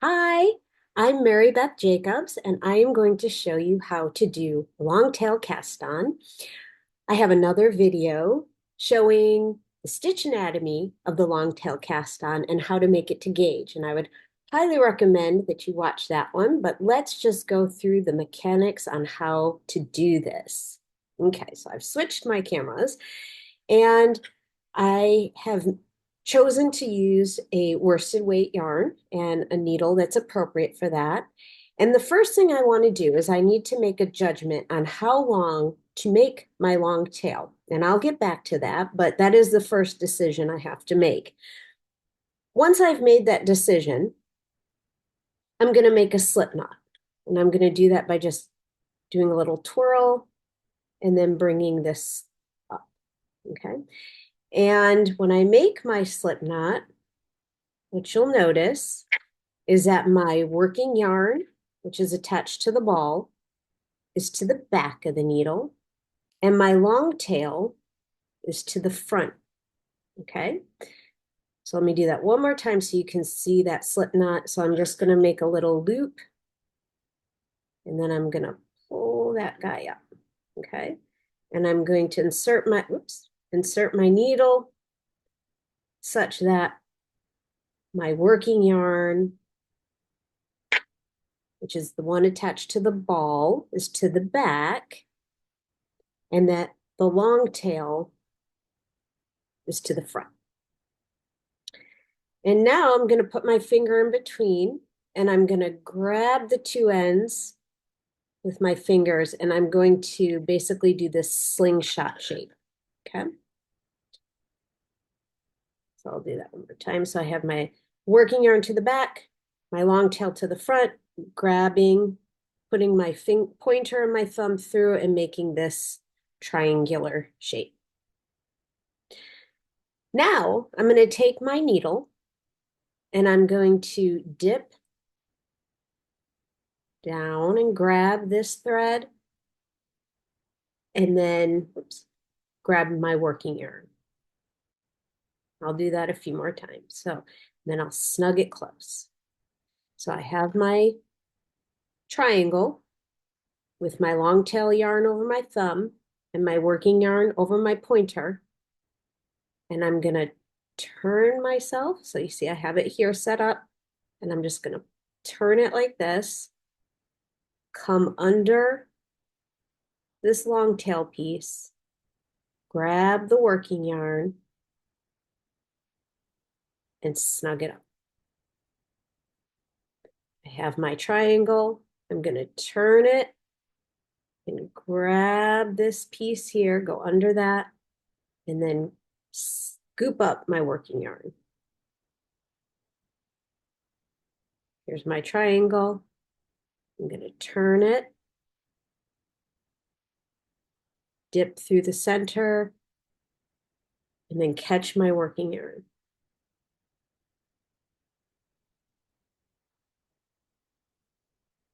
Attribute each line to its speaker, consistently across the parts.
Speaker 1: Hi, I'm Mary Beth Jacobs, and I am going to show you how to do long tail cast on. I have another video showing the stitch anatomy of the long tail cast on and how to make it to gauge. And I would highly recommend that you watch that one, but let's just go through the mechanics on how to do this. Okay, so I've switched my cameras and I have chosen to use a worsted weight yarn and a needle that's appropriate for that. And the first thing I want to do is I need to make a judgment on how long to make my long tail. And I'll get back to that, but that is the first decision I have to make. Once I've made that decision, I'm going to make a slip knot. And I'm going to do that by just doing a little twirl and then bringing this up. Okay. And when I make my slip knot, what you'll notice is that my working yarn, which is attached to the ball, is to the back of the needle, and my long tail is to the front. Okay. So let me do that one more time so you can see that slip knot. So I'm just going to make a little loop, and then I'm going to pull that guy up. Okay. And I'm going to insert my needle such that my working yarn, which is the one attached to the ball, is to the back, and that the long tail is to the front. And now I'm going to put my finger in between, and I'm going to grab the two ends with my fingers, and I'm going to basically do this slingshot shape. Okay. So I'll do that one more time. So I have my working yarn to the back, my long tail to the front, grabbing, putting my pointer and my thumb through and making this triangular shape. Now I'm going to take my needle and I'm going to dip down and grab this thread and then grab my working yarn. I'll do that a few more times. So then I'll snug it close. So I have my triangle with my long tail yarn over my thumb and my working yarn over my pointer. And I'm going to turn myself. So you see I have it here set up, and I'm just going to turn it like this, come under this long tail piece, grab the working yarn, and snug it up. I have my triangle. I'm going to turn it and grab this piece here, go under that, and then scoop up my working yarn. Here's my triangle. I'm going to turn it, dip through the center, and then catch my working yarn.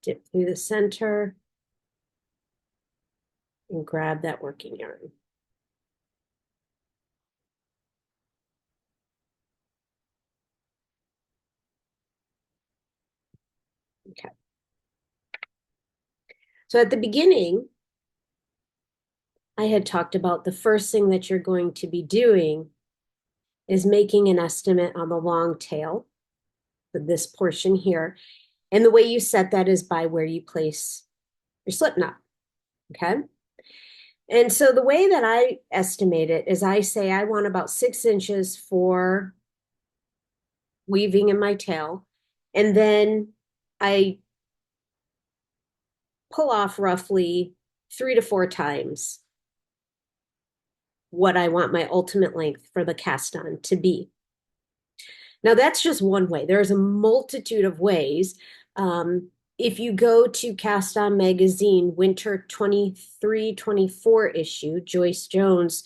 Speaker 1: Dip through the center and grab that working yarn. Okay. So at the beginning, I had talked about the first thing that you're going to be doing is making an estimate on the long tail for this portion here. And the way you set that is by where you place your slip knot. Okay. And so the way that I estimate it is I say I want about 6 inches for weaving in my tail. And then I pull off roughly 3 to 4 times what I want my ultimate length for the cast on to be. Now, that's just one way. There's a multitude of ways. If you go to Cast On Magazine, Winter 23-24 issue, Joyce Jones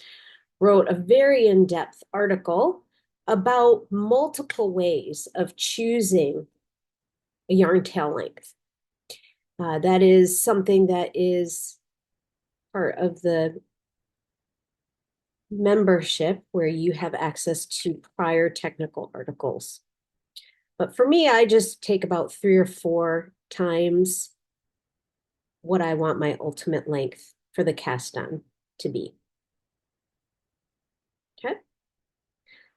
Speaker 1: wrote a very in-depth article about multiple ways of choosing a yarn tail length. That is something that is part of the membership where you have access to prior technical articles. But for me, I just take about 3 or 4 times what I want my ultimate length for the cast on to be. Okay.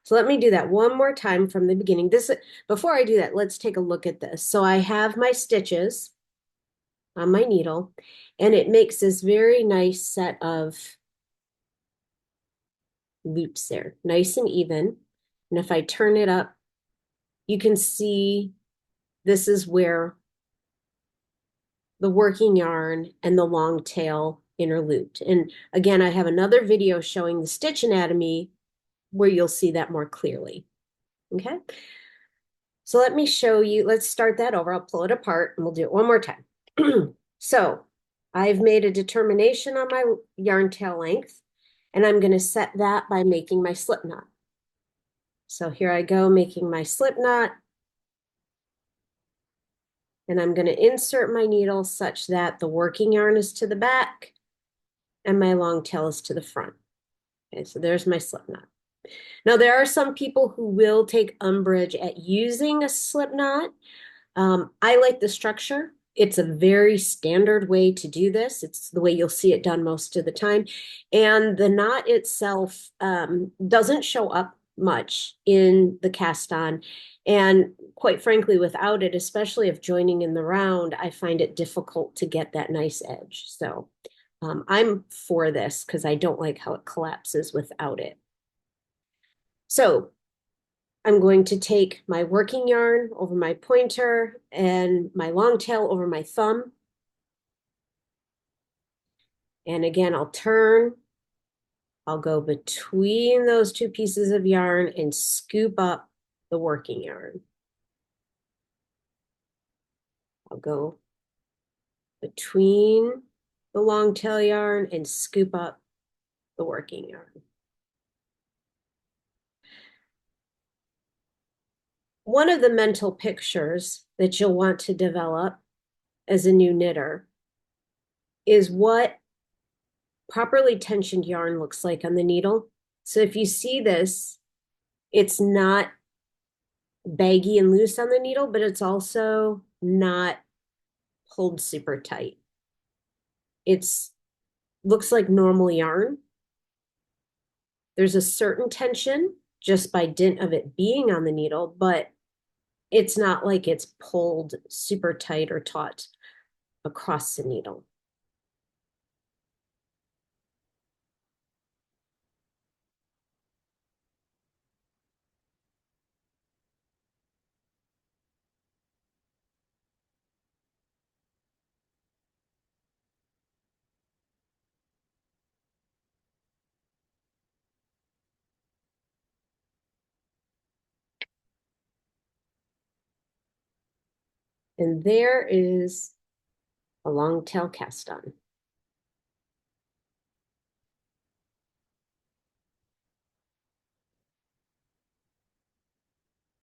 Speaker 1: So let me do that one more time from the beginning. Before I do that, let's take a look at this. So I have my stitches on my needle, and it makes this very nice set of loops there, nice and even. And if I turn it up, you can see this is where the working yarn and the long tail interlooped. And again, I have another video showing the stitch anatomy where you'll see that more clearly. Okay. So let me show you, let's start that over. I'll pull it apart and we'll do it one more time. So I've made a determination on my yarn tail length, and I'm going to set that by making my slip knot. So here I go making my slip knot, and I'm going to insert my needle such that the working yarn is to the back and my long tail is to the front. Okay, so there's my slip knot. Now, there are some people who will take umbrage at using a slip knot. I like the structure. It's a very standard way to do this. It's the way you'll see it done most of the time. And the knot itself doesn't show up much in the cast on. And quite frankly, without it, especially if joining in the round, I find it difficult to get that nice edge. So I'm for this because I don't like how it collapses without it. So I'm going to take my working yarn over my pointer and my long tail over my thumb. And again, I'll turn, I'll go between those two pieces of yarn and scoop up the working yarn. I'll go between the long tail yarn and scoop up the working yarn. One of the mental pictures that you'll want to develop as a new knitter is what properly tensioned yarn looks like on the needle. So if you see this, it's not baggy and loose on the needle, but it's also not pulled super tight. It's looks like normal yarn. There's a certain tension just by dint of it being on the needle, but it's not like it's pulled super tight or taut across the needle. And there is a long tail cast on.